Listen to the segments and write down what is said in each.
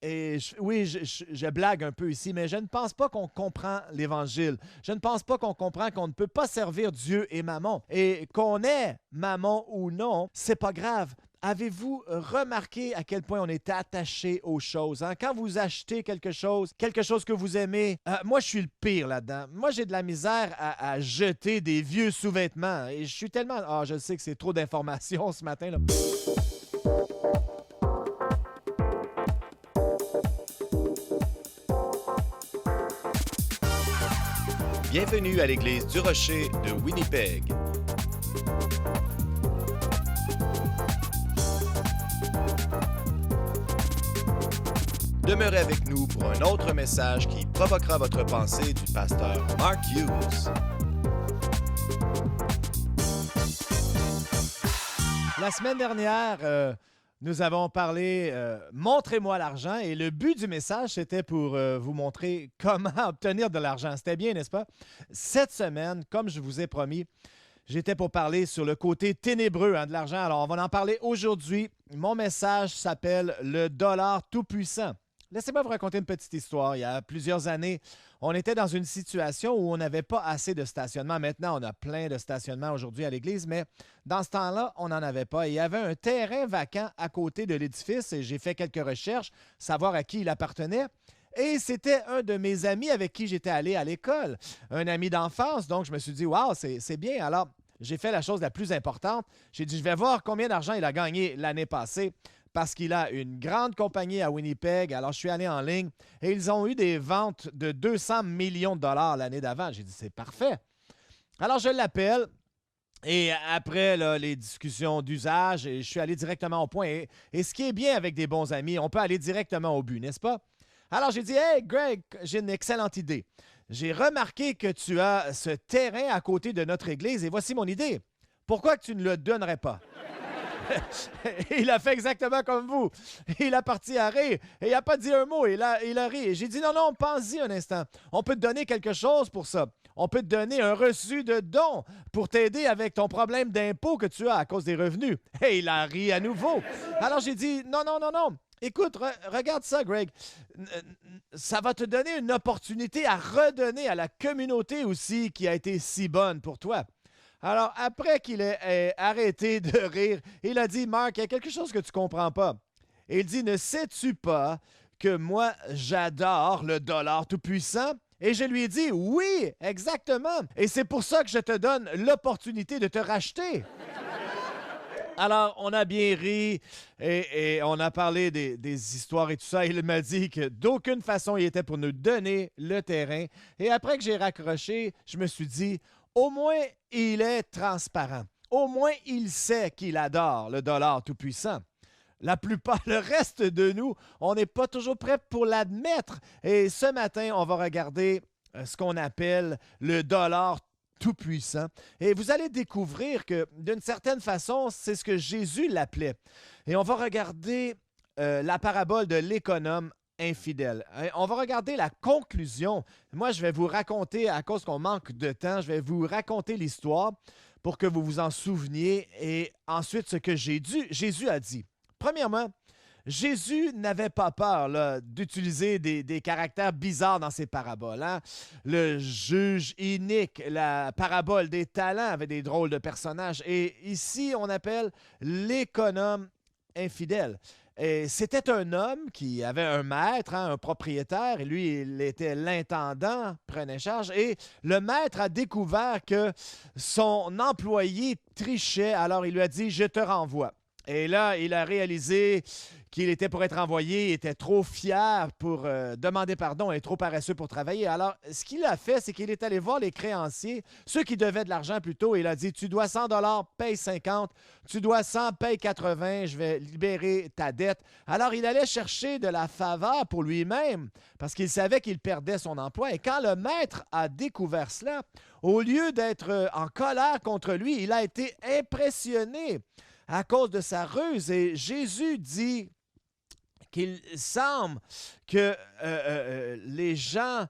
Et oui, je blague un peu ici, mais je ne pense pas qu'on comprend l'Évangile. Je ne pense pas qu'on comprend qu'on ne peut pas servir Dieu et Mammon. Et qu'on ait Mammon ou non, c'est pas grave. Avez-vous remarqué à quel point on est attaché aux choses? Hein? Quand vous achetez quelque chose que vous aimez, moi je suis le pire là-dedans. Moi j'ai de la misère à jeter des vieux sous-vêtements. Et je suis tellement... Ah, je sais que c'est trop d'informations ce matin, là. Bienvenue à l'Église du Rocher de Winnipeg. Demeurez avec nous pour un autre message qui provoquera votre pensée du pasteur Mark Hughes. La semaine dernière, nous avons parlé Montrez-moi l'argent et le but du message, c'était pour vous montrer comment obtenir de l'argent. C'était bien, n'est-ce pas? Cette semaine, comme je vous ai promis, j'étais pour parler sur le côté ténébreux de l'argent. Alors, on va en parler aujourd'hui. Mon message s'appelle Le dollar tout-puissant. Laissez-moi vous raconter une petite histoire. Il y a plusieurs années, on était dans une situation où on n'avait pas assez de stationnement. Maintenant, on a plein de stationnement aujourd'hui à l'église, mais dans ce temps-là, on n'en avait pas. Il y avait un terrain vacant à côté de l'édifice et j'ai fait quelques recherches, savoir à qui il appartenait. Et c'était un de mes amis avec qui j'étais allé à l'école, un ami d'enfance. Donc, je me suis dit, waouh, c'est bien. Alors, j'ai fait la chose la plus importante. J'ai dit, je vais voir combien d'argent il a gagné l'année passée parce qu'il a une grande compagnie à Winnipeg. Alors, je suis allé en ligne et ils ont eu des ventes de 200 millions de dollars l'année d'avant. J'ai dit, c'est parfait. Alors, je l'appelle. Et après là, les discussions d'usage, je suis allé directement au point. Et ce qui est bien avec des bons amis, on peut aller directement au but, n'est-ce pas? Alors, j'ai dit, hey, Greg, j'ai une excellente idée. J'ai remarqué que tu as ce terrain à côté de notre église et voici mon idée. Pourquoi que tu ne le donnerais pas? Il a fait exactement comme vous. Il a parti à rire et il n'a pas dit un mot. Il a ri. Et j'ai dit, non, non, pense-y un instant. On peut te donner quelque chose pour ça. On peut te donner un reçu de don pour t'aider avec ton problème d'impôt que tu as à cause des revenus. Et il a ri à nouveau. Alors j'ai dit, non, non, non, non. Écoute, regarde ça, Greg. Ça va te donner une opportunité à redonner à la communauté aussi qui a été si bonne pour toi. Alors, après qu'il ait arrêté de rire, il a dit, Marc, il y a quelque chose que tu ne comprends pas. Et il dit, ne sais-tu pas que moi, j'adore le dollar tout-puissant? Et je lui ai dit, oui, exactement. Et c'est pour ça que je te donne l'opportunité de te racheter. Alors, on a bien ri et on a parlé des histoires et tout ça. Il m'a dit que d'aucune façon, il était pour nous donner le terrain. Et après que j'ai raccroché, je me suis dit, au moins, il est transparent. Au moins, il sait qu'il adore le dollar tout-puissant. La plupart, le reste de nous, on n'est pas toujours prêt pour l'admettre. Et ce matin, on va regarder ce qu'on appelle le dollar tout-puissant. Et vous allez découvrir que, d'une certaine façon, c'est ce que Jésus l'appelait. Et on va regarder la parabole de l'économe infidèle. On va regarder la conclusion. Moi, je vais vous raconter, à cause qu'on manque de temps, je vais vous raconter l'histoire pour que vous vous en souveniez et ensuite ce que Jésus a dit. Premièrement, Jésus n'avait pas peur d'utiliser des caractères bizarres dans ses paraboles. Hein? Le juge inique, la parabole des talents avait des drôles de personnages. Et ici, on appelle l'économe infidèle. Et c'était un homme qui avait un maître, hein, un propriétaire, et lui, il était l'intendant, prenait charge. Et le maître a découvert que son employé trichait, alors il lui a dit, je te renvoie. Et là, il a réalisé qu'il était pour être envoyé, il était trop fier pour demander pardon et trop paresseux pour travailler. Alors, ce qu'il a fait, c'est qu'il est allé voir les créanciers, ceux qui devaient de l'argent plutôt, et il a dit, tu dois 100 dollars, paye 50, tu dois 100, paye 80, je vais libérer ta dette. Alors, il allait chercher de la faveur pour lui-même parce qu'il savait qu'il perdait son emploi. Et quand le maître a découvert cela, au lieu d'être en colère contre lui, il a été impressionné à cause de sa ruse. Et Jésus dit qu'il semble que les gens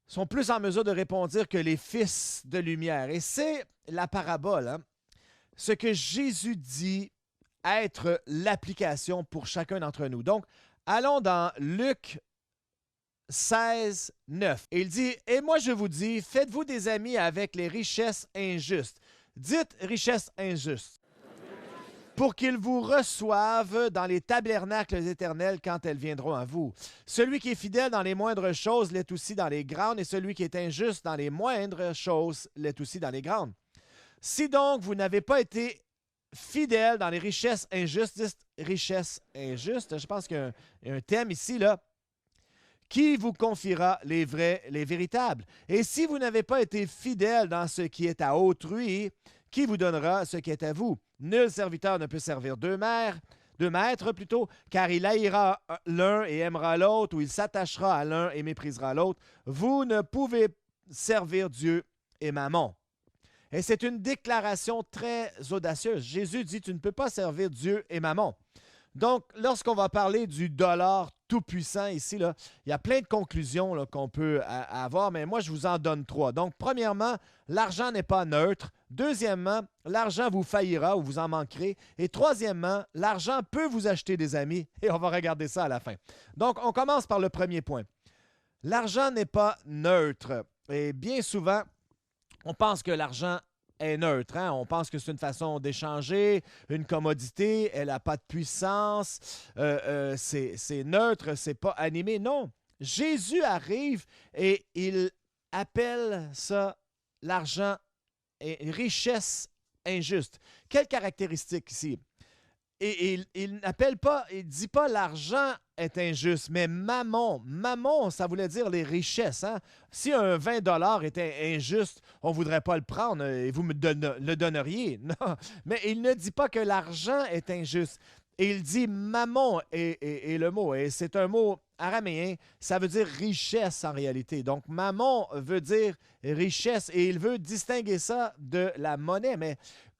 sont plus en mesure de répondre que les fils de lumière. Et c'est la parabole, hein? Ce que Jésus dit être l'application pour chacun d'entre nous. Donc, Allons dans Luc 16, 9. Il dit, « Et moi je vous dis, faites-vous des amis avec les richesses injustes. » Dites richesses injustes. Pour qu'ils vous reçoivent dans les tabernacles éternels quand elles viendront à vous. Celui qui est fidèle dans les moindres choses l'est aussi dans les grandes, et celui qui est injuste dans les moindres choses l'est aussi dans les grandes. Si donc vous n'avez pas été fidèle dans les richesses injustes, dites richesses injustes, je pense qu'il y a un thème ici, là. Qui vous confiera les vrais, les véritables? Et si vous n'avez pas été fidèle dans ce qui est à autrui, qui vous donnera ce qui est à vous? Nul serviteur ne peut servir deux maîtres plutôt, car il haïra l'un et aimera l'autre, ou il s'attachera à l'un et méprisera l'autre. Vous ne pouvez servir Dieu et Mammon. Et c'est une déclaration très audacieuse. Jésus dit, tu ne peux pas servir Dieu et Mammon. Donc, lorsqu'on va parler du dollar tout-puissant ici, là, il y a plein de conclusions là, qu'on peut avoir, mais moi, je vous en donne 3. Donc, premièrement, l'argent n'est pas neutre. Deuxièmement, l'argent vous faillira ou vous en manquerez. Et troisièmement, l'argent peut vous acheter des amis. Et on va regarder ça à la fin. Donc, on commence par le premier point. L'argent n'est pas neutre. Et bien souvent, on pense que l'argent est neutre. Hein? On pense que c'est une façon d'échanger, une commodité, elle n'a pas de puissance, c'est neutre, c'est pas animé. Non, Jésus arrive et il appelle ça l'argent et richesse injuste. Quelle caractéristique ici? Et il n'appelle pas, il ne dit pas l'argent est injuste, mais mammon. Mammon, ça voulait dire les richesses. Hein? Si un 20 $ était injuste, on ne voudrait pas le prendre et vous me le donneriez. Non, mais il ne dit pas que l'argent est injuste. Et il dit mammon est le mot. Et c'est un mot araméen, ça veut dire richesse en réalité. Donc mammon veut dire richesse et il veut distinguer ça de la monnaie. Mais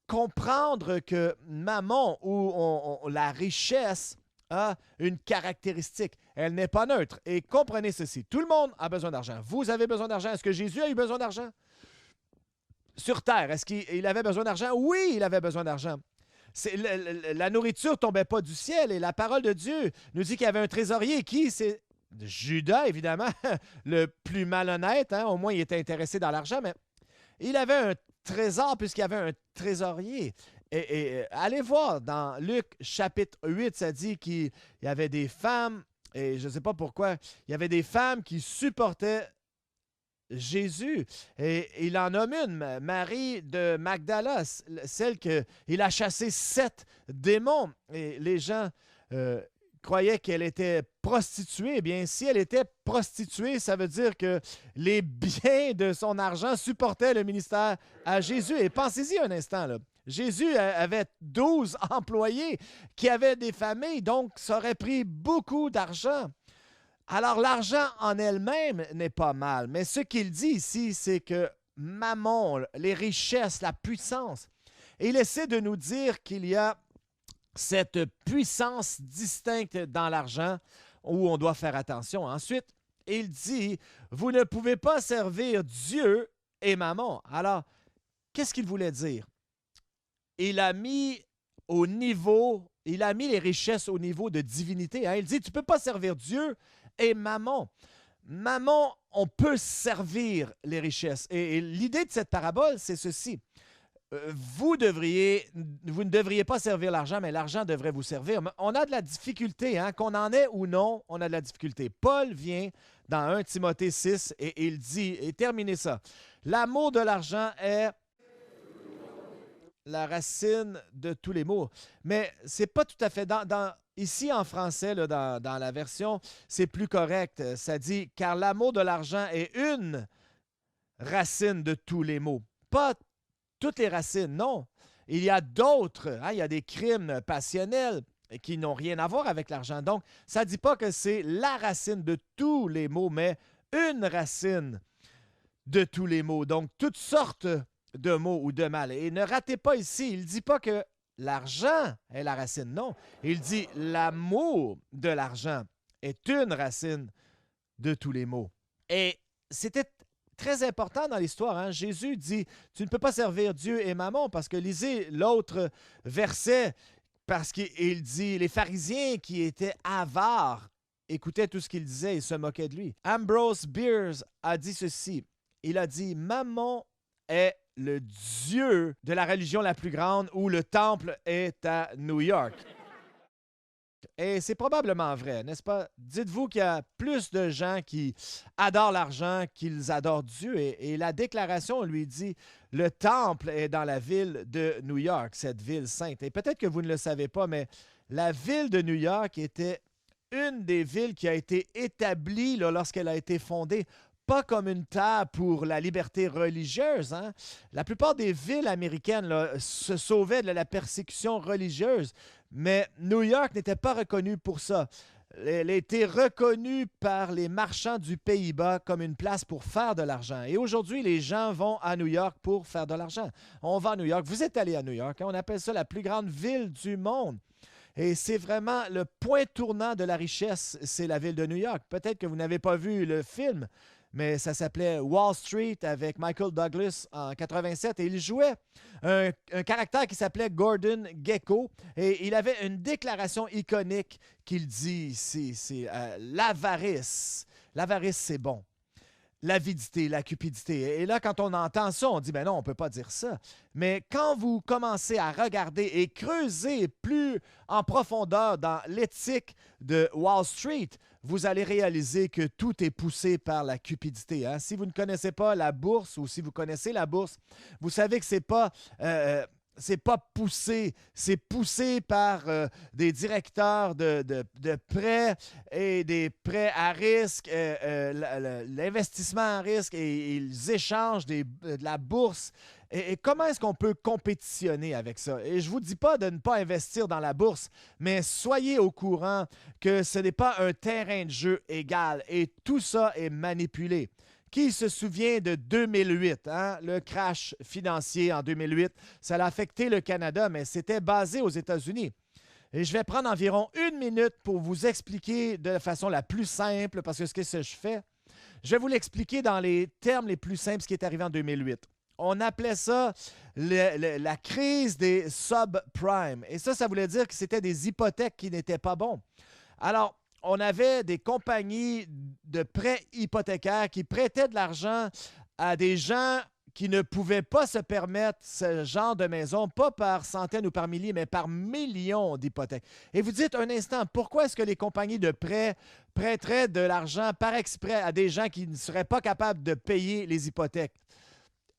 comprendre que mammon ou la richesse a une caractéristique. Elle n'est pas neutre. Et comprenez ceci, tout le monde a besoin d'argent. Vous avez besoin d'argent. Est-ce que Jésus a eu besoin d'argent? Sur terre, est-ce qu'il avait besoin d'argent? Oui, il avait besoin d'argent. La nourriture ne tombait pas du ciel et la parole de Dieu nous dit qu'il y avait un trésorier qui, c'est Judas, évidemment, le plus malhonnête. Hein? Au moins, il était intéressé dans l'argent, mais il avait un trésor puisqu'il y avait un trésorier. Et allez voir, dans Luc chapitre 8, ça dit qu'il y avait des femmes, et je ne sais pas pourquoi, il y avait des femmes qui supportaient Jésus. Et il en nomme une, Marie de Magdala, celle qu'il a chassé 7 démons. Et les gens croyaient qu'elle était prostituée. Eh bien, si elle était prostituée, ça veut dire que les biens de son argent supportaient le ministère à Jésus. Et pensez-y un instant, là. Jésus avait 12 employés qui avaient des familles, donc ça aurait pris beaucoup d'argent. Alors, l'argent en elle-même n'est pas mal, mais ce qu'il dit ici, c'est que mammon, les richesses, la puissance, et il essaie de nous dire qu'il y a cette puissance distincte dans l'argent où on doit faire attention. Ensuite, il dit, vous ne pouvez pas servir Dieu et mammon. Alors, qu'est-ce qu'il voulait dire? Il a mis les richesses au niveau de divinité. Hein? Il dit, tu ne peux pas servir Dieu et mammon. Mammon, on peut servir les richesses. Et l'idée de cette parabole, c'est ceci. Vous ne devriez pas servir l'argent, mais l'argent devrait vous servir. On a de la difficulté, hein? Qu'on en ait ou non, on a de la difficulté. Paul vient dans 1 Timothée 6 et il dit, et terminez ça, l'amour de l'argent est la racine de tous les maux. Mais c'est pas tout à fait ici en français, là, dans la version, c'est plus correct. Ça dit, car l'amour de l'argent est une racine de tous les maux. Pas toutes les racines, non. Il y a d'autres, hein, il y a des crimes passionnels qui n'ont rien à voir avec l'argent. Donc, ça ne dit pas que c'est la racine de tous les maux, mais une racine de tous les maux. Donc, toutes sortes de maux ou de mal. Et ne ratez pas ici, il ne dit pas que l'argent est la racine, non. Il dit l'amour de l'argent est une racine de tous les maux. Et c'était très important dans l'histoire. Hein? Jésus dit, tu ne peux pas servir Dieu et mammon, parce que lisez l'autre verset, parce qu'il dit, les pharisiens qui étaient avares écoutait tout ce qu'il disait et se moquait de lui. Ambrose Bierce a dit ceci. Il a dit « Mammon est le dieu de la religion la plus grande où le temple est à New York. » Et c'est probablement vrai, n'est-ce pas? Dites-vous qu'il y a plus de gens qui adorent l'argent qu'ils adorent Dieu. Et la déclaration lui dit, le temple est dans la ville de New York, cette ville sainte. Et peut-être que vous ne le savez pas, mais la ville de New York était une des villes qui a été établie lorsqu'elle a été fondée. Pas comme une terre pour la liberté religieuse. Hein? La plupart des villes américaines se sauvaient de la persécution religieuse, mais New York n'était pas reconnue pour ça. Elle a été reconnue par les marchands du Pays-Bas comme une place pour faire de l'argent. Et aujourd'hui, les gens vont à New York pour faire de l'argent. On va à New York. Vous êtes allé à New York. Hein? On appelle ça la plus grande ville du monde. Et c'est vraiment le point tournant de la richesse, c'est la ville de New York. Peut-être que vous n'avez pas vu le film, mais ça s'appelait Wall Street avec Michael Douglas en 87. Et il jouait un caractère qui s'appelait Gordon Gekko. Et il avait une déclaration iconique qu'il dit, c'est l'avarice. L'avarice, c'est bon. L'avidité, la cupidité. Et là, quand on entend ça, on dit, ben non, on ne peut pas dire ça. Mais quand vous commencez à regarder et creuser plus en profondeur dans l'éthique de Wall Street, vous allez réaliser que tout est poussé par la cupidité. Hein? Si vous ne connaissez pas la bourse ou si vous connaissez la bourse, vous savez que c'est pas poussé, c'est poussé par des directeurs de prêts et des prêts à risque, l'investissement à risque, et ils échangent de la bourse. Et comment est-ce qu'on peut compétitionner avec ça? Et je ne vous dis pas de ne pas investir dans la bourse, mais soyez au courant que ce n'est pas un terrain de jeu égal et tout ça est manipulé. Qui se souvient de 2008, hein? Le crash financier en 2008? Ça a affecté le Canada, mais c'était basé aux États-Unis. Et je vais prendre environ 1 minute pour vous expliquer de la façon la plus simple, parce que ce que je fais, je vais vous l'expliquer dans les termes les plus simples, ce qui est arrivé en 2008. On appelait ça la crise des subprimes. Et ça voulait dire que c'était des hypothèques qui n'étaient pas bonnes. Alors, on avait des compagnies de prêts hypothécaires qui prêtaient de l'argent à des gens qui ne pouvaient pas se permettre ce genre de maison, pas par centaines ou par milliers, mais par millions d'hypothèques. Et vous dites un instant, pourquoi est-ce que les compagnies de prêts prêteraient de l'argent par exprès à des gens qui ne seraient pas capables de payer les hypothèques?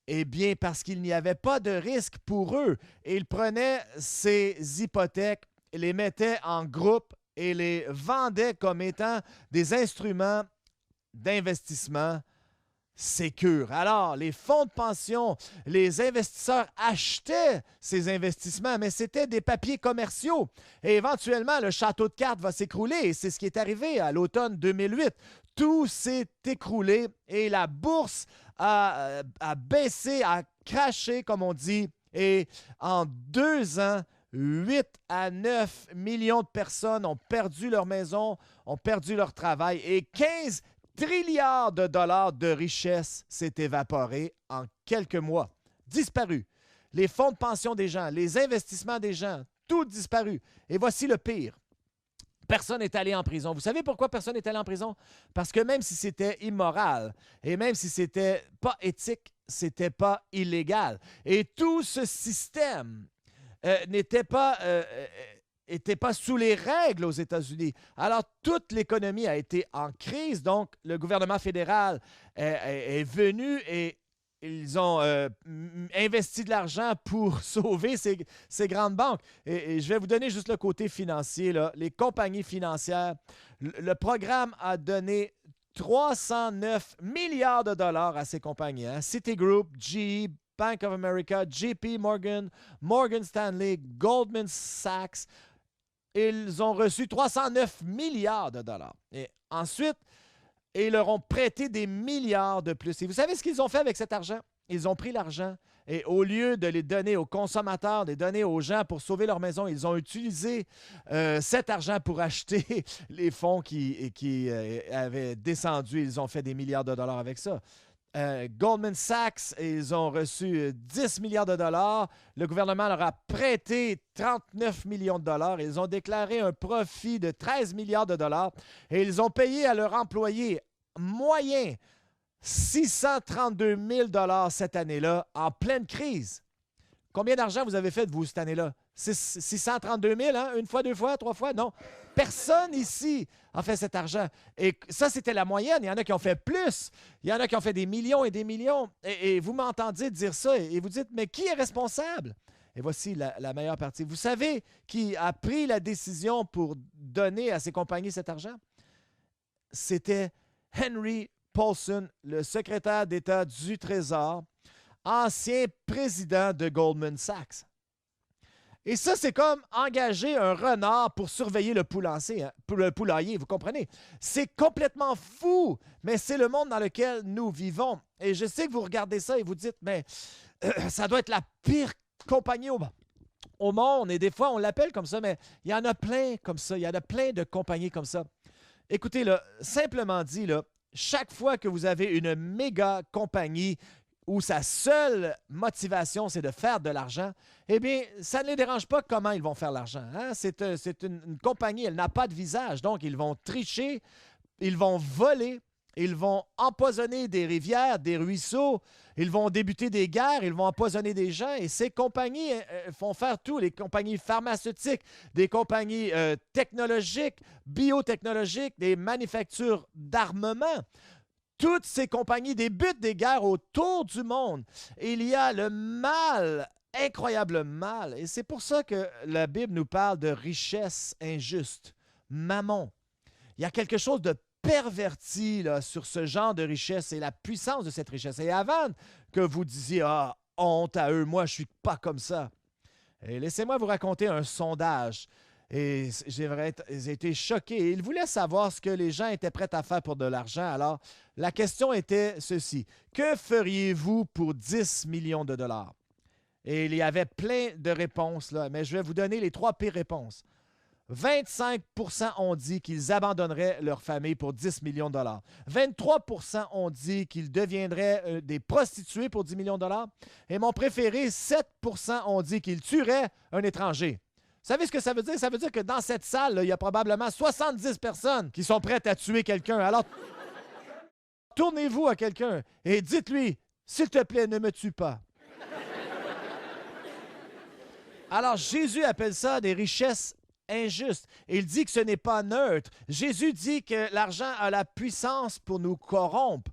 Eh bien, parce qu'il n'y avait pas de risque pour eux. Et ils prenaient ces hypothèques, les mettaient en groupe et les vendaient comme étant des instruments d'investissement sécures. Alors, les fonds de pension, les investisseurs achetaient ces investissements, mais c'était des papiers commerciaux. Et éventuellement, le château de cartes va s'écrouler. Et c'est ce qui est arrivé à l'automne 2008. Tout s'est écroulé et la bourse a baissé, a craché, comme on dit. Et en 2 ans, 8 à 9 millions de personnes ont perdu leur maison, ont perdu leur travail et 15 trilliards de dollars de richesse s'est évaporé en quelques mois. Disparu. Les fonds de pension des gens, les investissements des gens, tout disparu. Et voici le pire. Personne n'est allé en prison. Vous savez pourquoi personne n'est allé en prison? Parce que même si c'était immoral et même si c'était pas éthique, c'était pas illégal. Et tout ce système n'était pas sous les règles aux États-Unis. Alors, toute l'économie a été en crise. Donc, le gouvernement fédéral est venu et ils ont investi de l'argent pour sauver ces grandes banques. Et je vais vous donner juste le côté financier, là. Les compagnies financières, le programme a donné 309 milliards de dollars à ces compagnies. Hein? Citigroup, GE, Bank of America, JP Morgan, Morgan Stanley, Goldman Sachs. Ils ont reçu 309 milliards de dollars. Et ensuite, ils leur ont prêté des milliards de plus. Et vous savez ce qu'ils ont fait avec cet argent? Ils ont pris l'argent et au lieu de les donner aux consommateurs, de les donner aux gens pour sauver leur maison, ils ont utilisé cet argent pour acheter les fonds qui avaient descendu. Ils ont fait des milliards de dollars avec ça. Goldman Sachs, ils ont reçu 10 milliards de dollars. Le gouvernement leur a prêté 39 millions de dollars. Ils ont déclaré un profit de 13 milliards de dollars et ils ont payé à leurs employés moyen 632 000 dollars cette année-là en pleine crise. Combien d'argent vous avez fait de vous cette année-là? 632 000, hein? Une fois, deux fois, trois fois? Non. Personne ici a fait cet argent. Et ça, c'était la moyenne. Il y en a qui ont fait plus. Il y en a qui ont fait des millions et des millions. Et vous m'entendez dire ça et vous dites, mais qui est responsable? Et voici la meilleure partie. Vous savez qui a pris la décision pour donner à ces compagnies cet argent? C'était Henry Paulson, le secrétaire d'État du Trésor, ancien président de Goldman Sachs. Et ça, c'est comme engager un renard pour surveiller le poulailler, vous comprenez? C'est complètement fou, mais c'est le monde dans lequel nous vivons. Et je sais que vous regardez ça et vous dites, mais ça doit être la pire compagnie au monde. Et des fois, on l'appelle comme ça, mais il y en a plein comme ça. Il y en a plein de compagnies comme ça. Écoutez, là, simplement dit, là, chaque fois que vous avez une méga compagnie où sa seule motivation, c'est de faire de l'argent, eh bien, ça ne les dérange pas comment ils vont faire l'argent. Hein? C'est une compagnie, elle n'a pas de visage. Donc, ils vont tricher, ils vont voler, ils vont empoisonner des rivières, des ruisseaux, ils vont débuter des guerres, ils vont empoisonner des gens. Et ces compagnies font faire tout. Les compagnies pharmaceutiques, des compagnies technologiques, biotechnologiques, des manufactures d'armement. Toutes ces compagnies débutent des guerres autour du monde. Et il y a le mal, incroyable mal. Et c'est pour ça que la Bible nous parle de richesse injuste, mammon. Il y a quelque chose de perverti là, sur ce genre de richesse et la puissance de cette richesse. Et avant que vous disiez « Ah, honte à eux, moi je ne suis pas comme ça », et laissez-moi vous raconter un sondage. Et j'ai été choqué. Ils voulaient savoir ce que les gens étaient prêts à faire pour de l'argent. Alors, la question était ceci. Que feriez-vous pour 10 millions de dollars? Et il y avait plein de réponses, là, mais je vais vous donner les 3 pires réponses. 25 % ont dit qu'ils abandonneraient leur famille pour 10 millions de dollars. 23 % ont dit qu'ils deviendraient des prostituées pour 10 millions de dollars. Et mon préféré, 7 % ont dit qu'ils tueraient un étranger. Vous savez ce que ça veut dire? Ça veut dire que dans cette salle, là, il y a probablement 70 personnes qui sont prêtes à tuer quelqu'un. Alors, tournez-vous à quelqu'un et dites-lui, s'il te plaît, ne me tue pas. Alors, Jésus appelle ça des richesses injustes. Il dit que ce n'est pas neutre. Jésus dit que l'argent a la puissance pour nous corrompre.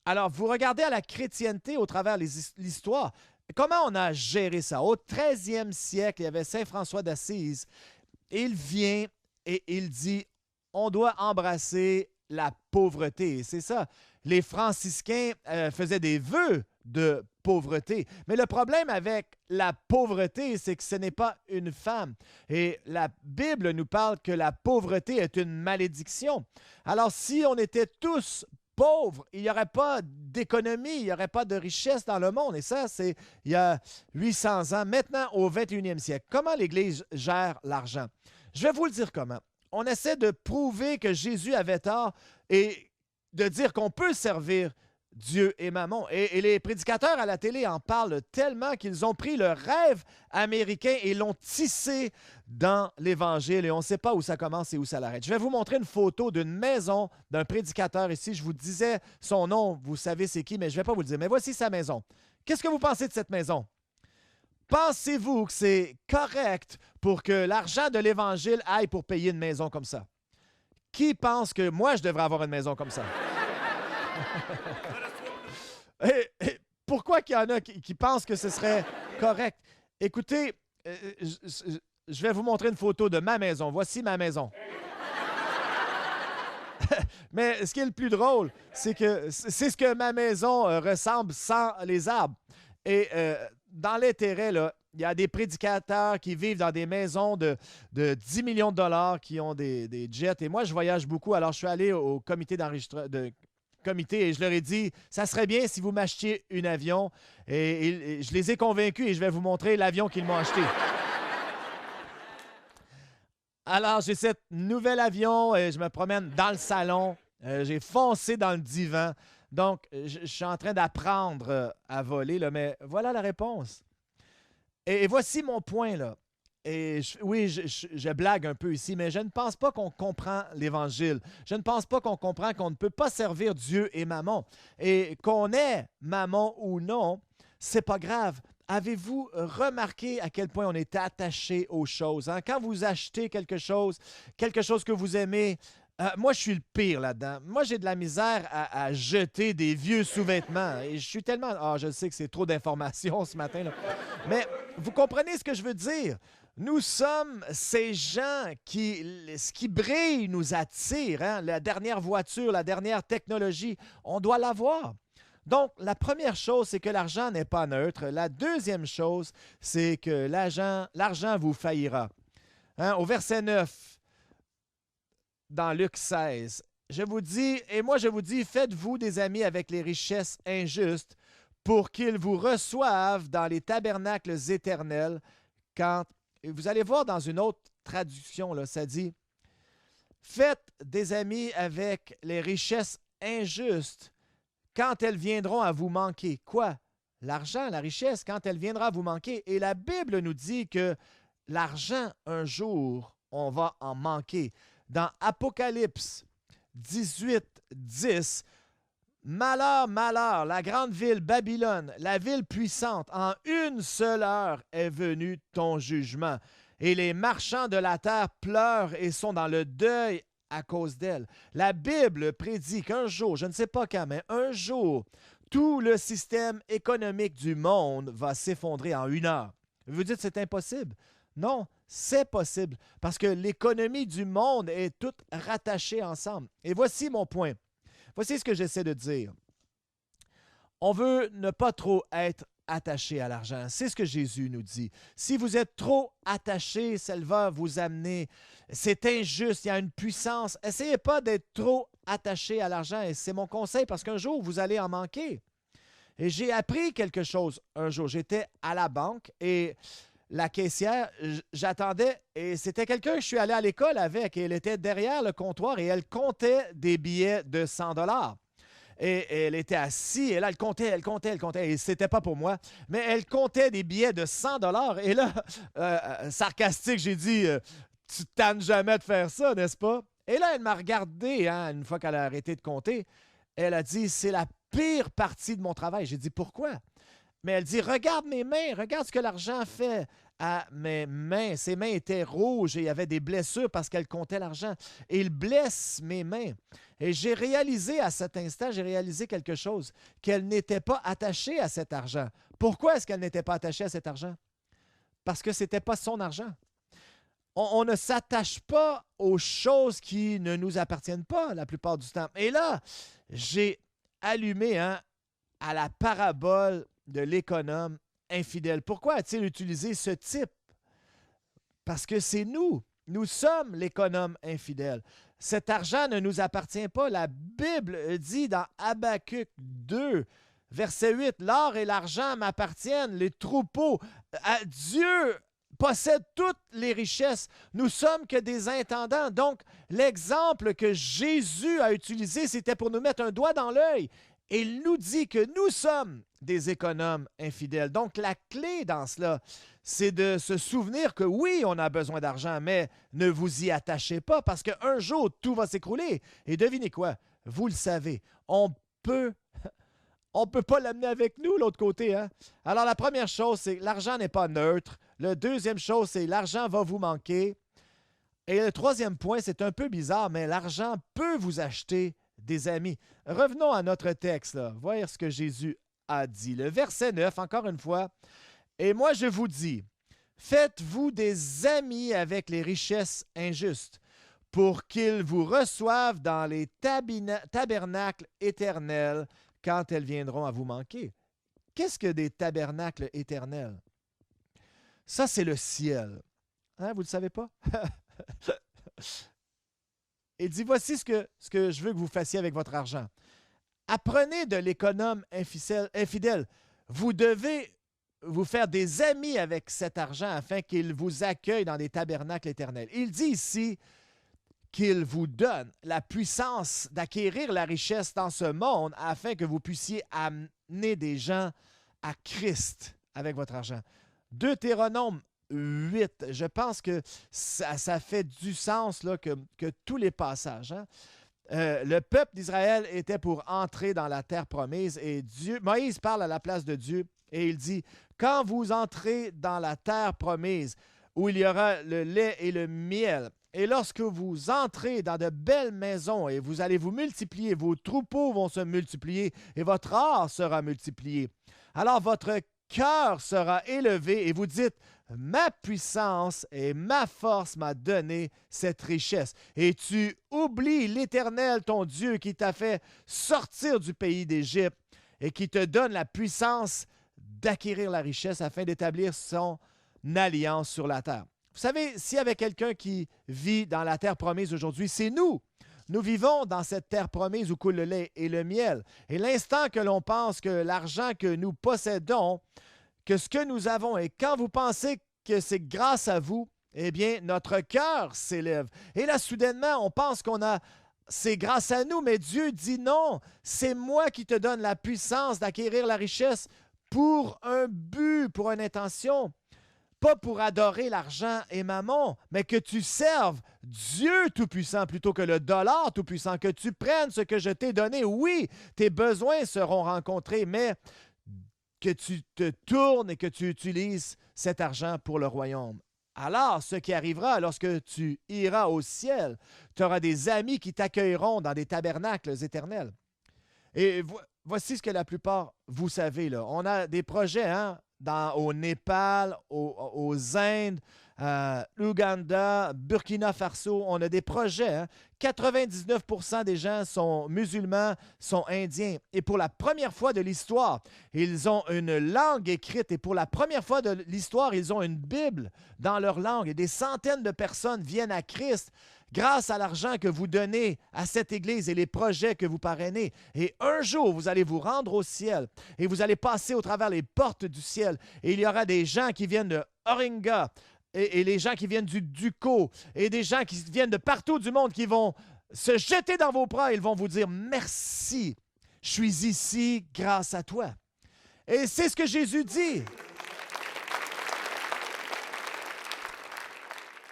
Alors, vous regardez à la chrétienté au travers de l'histoire. Comment on a géré ça? Au 13e siècle, il y avait Saint François d'Assise. Il vient et il dit, on doit embrasser la pauvreté. C'est ça. Les franciscains faisaient des vœux de pauvreté. Mais le problème avec la pauvreté, c'est que ce n'est pas une femme. Et la Bible nous parle que la pauvreté est une malédiction. Alors, si on était tous pauvres, il n'y aurait pas d'économie, il n'y aurait pas de richesse dans le monde. Et ça, c'est il y a 800 ans. Maintenant, au 21e siècle, comment l'Église gère l'argent? Je vais vous le dire comment. On essaie de prouver que Jésus avait tort et de dire qu'on peut servir Dieu et Mammon. Et les prédicateurs à la télé en parlent tellement qu'ils ont pris le rêve américain et l'ont tissé dans l'Évangile. Et on ne sait pas où ça commence et où ça l'arrête. Je vais vous montrer une photo d'une maison d'un prédicateur ici. Je vous disais son nom, vous savez c'est qui, mais je ne vais pas vous le dire. Mais voici sa maison. Qu'est-ce que vous pensez de cette maison? Pensez-vous que c'est correct pour que l'argent de l'Évangile aille pour payer une maison comme ça? Qui pense que moi, je devrais avoir une maison comme ça? Et pourquoi qu'il y en a qui pensent que ce serait correct? Écoutez, je vais vous montrer une photo de ma maison. Voici ma maison. Mais ce qui est le plus drôle, c'est que c'est ce que ma maison ressemble sans les arbres. Et dans l'intérêt, là, il y a des prédicateurs qui vivent dans des maisons de 10 millions de dollars, qui ont des jets. Et moi, je voyage beaucoup. Alors, je suis allé au comité d'enregistrement et je leur ai dit, ça serait bien si vous m'achetiez un avion. Et je les ai convaincus et je vais vous montrer l'avion qu'ils m'ont acheté. Alors, j'ai cet nouvel avion et je me promène dans le salon. J'ai foncé dans le divan. Donc, je suis en train d'apprendre à voler, là, mais voilà la réponse. Et voici mon point, là. Et oui, je blague un peu ici, mais je ne pense pas qu'on comprend l'Évangile. Je ne pense pas qu'on comprend qu'on ne peut pas servir Dieu et Mammon. Et qu'on ait Mammon ou non, c'est pas grave. Avez-vous remarqué à quel point on est attaché aux choses? Hein? Quand vous achetez quelque chose que vous aimez, moi, je suis le pire là-dedans. Moi, j'ai de la misère à jeter des vieux sous-vêtements. Et je suis tellement... Ah, je sais que c'est trop d'informations ce matin, là. Mais vous comprenez ce que je veux dire? Nous sommes ces gens ce qui brille nous attire. Hein? La dernière voiture, la dernière technologie, on doit l'avoir. Donc, la première chose, c'est que l'argent n'est pas neutre. La deuxième chose, c'est que l'argent vous faillira. Hein? Au verset 9, dans Luc 16, je vous dis, faites-vous des amis avec les richesses injustes pour qu'ils vous reçoivent dans les tabernacles éternels quand... Et vous allez voir dans une autre traduction, là, ça dit « Faites des amis avec les richesses injustes quand elles viendront à vous manquer. » Quoi? L'argent, la richesse, quand elle viendra à vous manquer. Et la Bible nous dit que l'argent, un jour, on va en manquer. Dans Apocalypse 18, 10, malheur, malheur, la grande ville Babylone, la ville puissante, en une seule heure est venu ton jugement. Et les marchands de la terre pleurent et sont dans le deuil à cause d'elle. La Bible prédit qu'un jour, je ne sais pas quand, mais un jour, tout le système économique du monde va s'effondrer en une heure. Vous dites que c'est impossible? Non, c'est possible, parce que l'économie du monde est toute rattachée ensemble. Et voici mon point. Voici ce que j'essaie de dire. On veut ne pas trop être attaché à l'argent. C'est ce que Jésus nous dit. Si vous êtes trop attaché, ça va vous amener. C'est injuste, il y a une puissance. Essayez pas d'être trop attaché à l'argent. Et c'est mon conseil parce qu'un jour, vous allez en manquer. Et j'ai appris quelque chose un jour. J'étais à la banque et la caissière, j'attendais et c'était quelqu'un que je suis allé à l'école avec et elle était derrière le comptoir et elle comptait des billets de 100 $. Et elle était assise et là, elle comptait. Et c'était pas pour moi, mais elle comptait des billets de 100 $. Et là, sarcastique, j'ai dit tu tannes jamais de faire ça, n'est-ce pas? Et là, elle m'a regardé, hein, une fois qu'elle a arrêté de compter. Elle a dit c'est la pire partie de mon travail. J'ai dit pourquoi? Mais elle dit, regarde mes mains, regarde ce que l'argent fait à mes mains. Ses mains étaient rouges et il y avait des blessures parce qu'elle comptait l'argent. Et il blesse mes mains. Et j'ai réalisé à cet instant, j'ai réalisé quelque chose, qu'elle n'était pas attachée à cet argent. Pourquoi est-ce qu'elle n'était pas attachée à cet argent? Parce que ce n'était pas son argent. On ne s'attache pas aux choses qui ne nous appartiennent pas la plupart du temps. Et là, j'ai allumé à la parabole de l'économe infidèle. Pourquoi a-t-il utilisé ce type? Parce que c'est nous. Nous sommes l'économe infidèle. Cet argent ne nous appartient pas. La Bible dit dans Habakkuk 2, verset 8, « L'or et l'argent m'appartiennent, les troupeaux. Dieu possède toutes les richesses. Nous sommes que des intendants. » Donc, l'exemple que Jésus a utilisé, c'était pour nous mettre un doigt dans l'œil. Et il nous dit que nous sommes des économes infidèles. Donc, la clé dans cela, c'est de se souvenir que oui, on a besoin d'argent, mais ne vous y attachez pas parce qu'un jour, tout va s'écrouler. Et devinez quoi? Vous le savez, on peut pas l'amener avec nous, l'autre côté. Hein? Alors, la première chose, c'est que l'argent n'est pas neutre. La deuxième chose, c'est que l'argent va vous manquer. Et le troisième point, c'est un peu bizarre, mais l'argent peut vous acheter des amis. Revenons à notre texte, là. Voyez ce que Jésus a dit. Le verset 9, encore une fois. « Et moi, je vous dis, faites-vous des amis avec les richesses injustes, pour qu'ils vous reçoivent dans les tabernacles éternels quand elles viendront à vous manquer. » Qu'est-ce que des tabernacles éternels? Ça, c'est le ciel. Hein, vous ne le savez pas? Il dit, voici ce que je veux que vous fassiez avec votre argent. Apprenez de l'économe infidèle. Vous devez vous faire des amis avec cet argent afin qu'il vous accueille dans des tabernacles éternels. Il dit ici qu'il vous donne la puissance d'acquérir la richesse dans ce monde afin que vous puissiez amener des gens à Christ avec votre argent. Deutéronome 8, je pense que ça fait du sens là, que tous les passages. Hein? Le peuple d'Israël était pour entrer dans la terre promise et Moïse parle à la place de Dieu et il dit, « Quand vous entrez dans la terre promise, où il y aura le lait et le miel, et lorsque vous entrez dans de belles maisons et vous allez vous multiplier, vos troupeaux vont se multiplier et votre or sera multiplié. Alors votre cœur sera élevé et vous dites, ma puissance et ma force m'a donné cette richesse. Et tu oublies l'Éternel, ton Dieu, qui t'a fait sortir du pays d'Égypte et qui te donne la puissance d'acquérir la richesse afin d'établir son alliance sur la terre. » Vous savez, s'il y avait quelqu'un qui vit dans la terre promise aujourd'hui, c'est nous. Nous vivons dans cette terre promise où coule le lait et le miel. Et l'instant que l'on pense que l'argent que nous possédons, que ce que nous avons, et quand vous pensez que c'est grâce à vous, eh bien, notre cœur s'élève. Et là, soudainement, on pense c'est grâce à nous, mais Dieu dit non, c'est moi qui te donne la puissance d'acquérir la richesse pour un but, pour une intention. Pas pour adorer l'argent et mammon, mais que tu serves Dieu Tout-Puissant plutôt que le dollar Tout-Puissant, que tu prennes ce que je t'ai donné. Oui, tes besoins seront rencontrés, mais que tu te tournes et que tu utilises cet argent pour le royaume. Alors, ce qui arrivera lorsque tu iras au ciel, tu auras des amis qui t'accueilleront dans des tabernacles éternels. Et voici ce que la plupart, vous savez, là. On a des projets, hein? Au Népal, aux Indes, Ouganda, Burkina Faso, on a des projets. Hein? 99% des gens sont musulmans, sont indiens. Et pour la première fois de l'histoire, ils ont une langue écrite. Et pour la première fois de l'histoire, ils ont une Bible dans leur langue. Et des centaines de personnes viennent à Christ grâce à l'argent que vous donnez à cette Église et les projets que vous parrainez. Et un jour, vous allez vous rendre au ciel et vous allez passer au travers les portes du ciel. Et il y aura des gens qui viennent de Oringa et les gens qui viennent du Duco et des gens qui viennent de partout du monde qui vont se jeter dans vos bras et ils vont vous dire « Merci, je suis ici grâce à toi. » Et c'est ce que Jésus dit.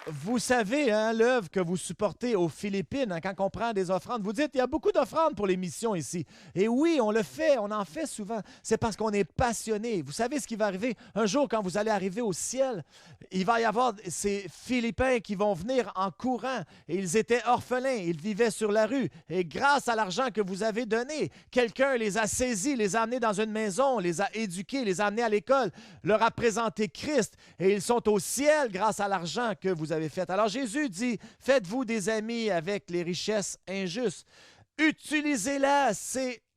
Vous savez, hein, l'œuvre que vous supportez aux Philippines, hein, quand on prend des offrandes, vous dites, il y a beaucoup d'offrandes pour les missions ici. Et oui, on le fait, on en fait souvent. C'est parce qu'on est passionné. Vous savez ce qui va arriver? Un jour, quand vous allez arriver au ciel, il va y avoir ces Philippins qui vont venir en courant. Et ils étaient orphelins, ils vivaient sur la rue. Et grâce à l'argent que vous avez donné, quelqu'un les a saisis, les a amenés dans une maison, les a éduqués, les a amenés à l'école, leur a présenté Christ. Et ils sont au ciel grâce à l'argent que vous avez fait. Alors Jésus dit, faites-vous des amis avec les richesses injustes. Utilisez-la.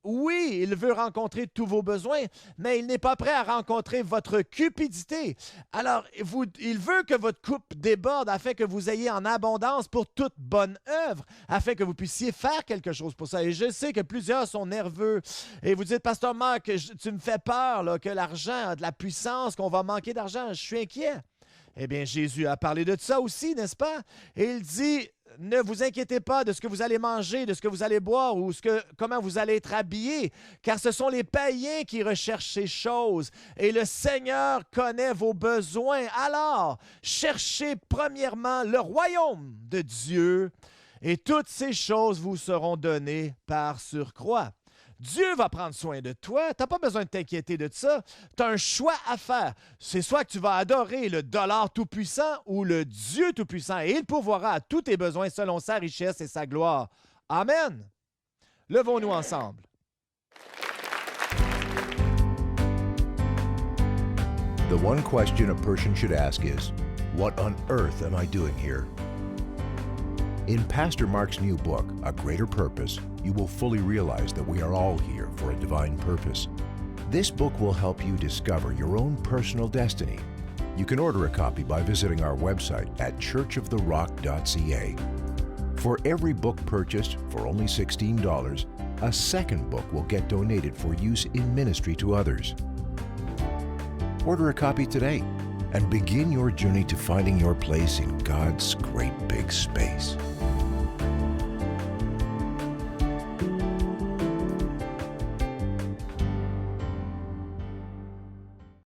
Oui, il veut rencontrer tous vos besoins, mais il n'est pas prêt à rencontrer votre cupidité. Alors, il veut que votre coupe déborde afin que vous ayez en abondance pour toute bonne œuvre, afin que vous puissiez faire quelque chose pour ça. Et je sais que plusieurs sont nerveux et vous dites, Pasteur Marc, tu me fais peur là, que l'argent a de la puissance, qu'on va manquer d'argent. Je suis inquiet. Eh bien, Jésus a parlé de ça aussi, n'est-ce pas? Et il dit, ne vous inquiétez pas de ce que vous allez manger, de ce que vous allez boire ou comment vous allez être habillés, car ce sont les païens qui recherchent ces choses. Et le Seigneur connaît vos besoins. Alors, cherchez premièrement le royaume de Dieu et toutes ces choses vous seront données par surcroît. Dieu va prendre soin de toi. Tu n'as pas besoin de t'inquiéter de ça. Tu as un choix à faire. C'est soit que tu vas adorer le dollar tout-puissant ou le Dieu tout-puissant et il pourvoira à tous tes besoins selon sa richesse et sa gloire. Amen. Levons-nous ensemble. The one question a person should ask is, what on earth am I doing here? In Pastor Mark's new book, A Greater Purpose, you will fully realize that we are all here for a divine purpose. This book will help you discover your own personal destiny. You can order a copy by visiting our website at churchoftherock.ca. For every book purchased for only $16, a second book will get donated for use in ministry to others. Order a copy today and begin your journey to finding your place in God's great big space.